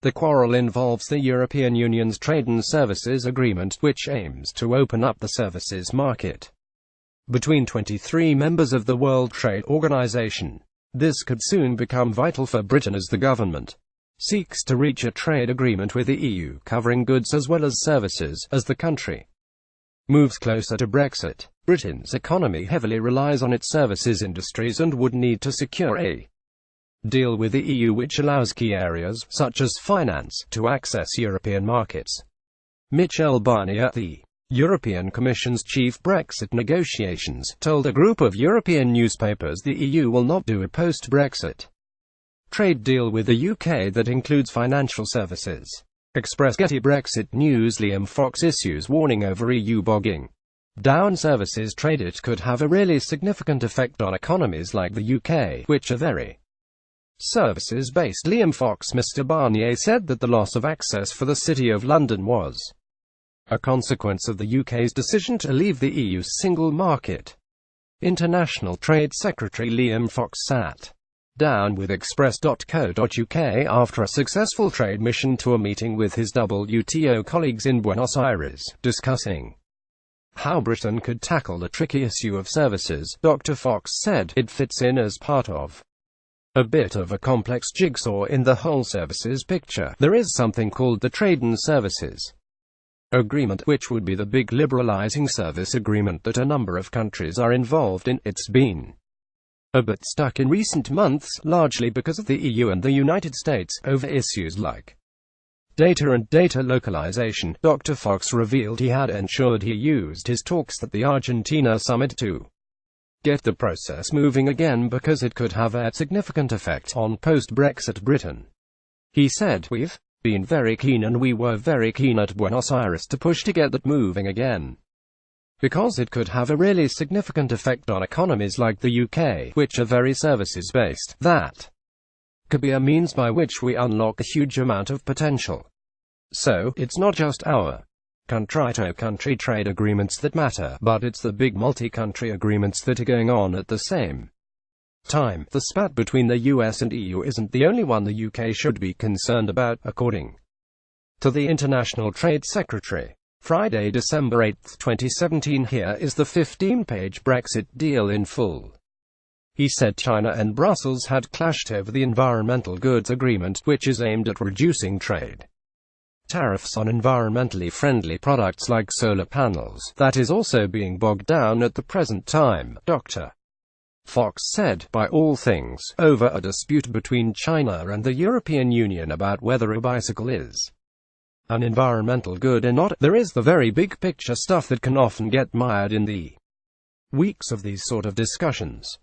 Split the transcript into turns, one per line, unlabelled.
The quarrel involves the European Union's Trade and Services Agreement, which aims to open up the services market between 23 members of the World Trade Organization. This could soon become vital for Britain as the government seeks to reach a trade agreement with the EU covering goods as well as services. As the country moves closer to Brexit, Britain's economy heavily relies on its services industries and would need to secure a deal with the EU which allows key areas, such as finance, to access European markets. Michel Barnier, the European Commission's chief Brexit negotiations, told a group of European newspapers the EU will not do a post-Brexit trade deal with the UK that includes financial services. Express Getty Brexit News Liam Fox issues warning over EU bogging down services trade. It could have a really significant effect on economies like the UK, which are very services-based. Liam Fox. Mr. Barnier said that the loss of access for the City of London was a consequence of the UK's decision to leave the EU's single market. International Trade Secretary Liam Fox sat down with Express.co.uk after a successful trade mission to a meeting with his WTO colleagues in Buenos Aires, discussing how Britain could tackle the tricky issue of services. Dr. Fox said it fits in as part of a bit of a complex jigsaw in the whole services picture. There is something called the Trade and Services Agreement, which would be the big liberalizing service agreement that a number of countries are involved in. It's been a bit stuck in recent months, largely because of the EU and the United States, over issues like data and data localization. Dr. Fox revealed he had ensured he used his talks at the Argentina summit to get the process moving again because it could have a significant effect on post-Brexit Britain. He said, "We've been very keen and we were very keen at Buenos Aires to push to get that moving again, because it could have a really significant effect on economies like the UK, which are very services-based. That could be a means by which we unlock a huge amount of potential. So, it's not just our country-to-country trade agreements that matter, but it's the big multi-country agreements that are going on at the same time. The spat between the US and EU isn't the only one the UK should be concerned about, according to the International Trade Secretary. Friday, December 8, 2017. Here is the 15-page Brexit deal in full. He said China and Brussels had clashed over the Environmental Goods Agreement, which is aimed at reducing trade tariffs on environmentally friendly products like solar panels. That is also being bogged down at the present time, Dr. Fox said, by all things, over a dispute between China and the European Union about whether a bicycle is an environmental good or not. There is the very big picture stuff that can often get mired in the weeks of these sort of discussions.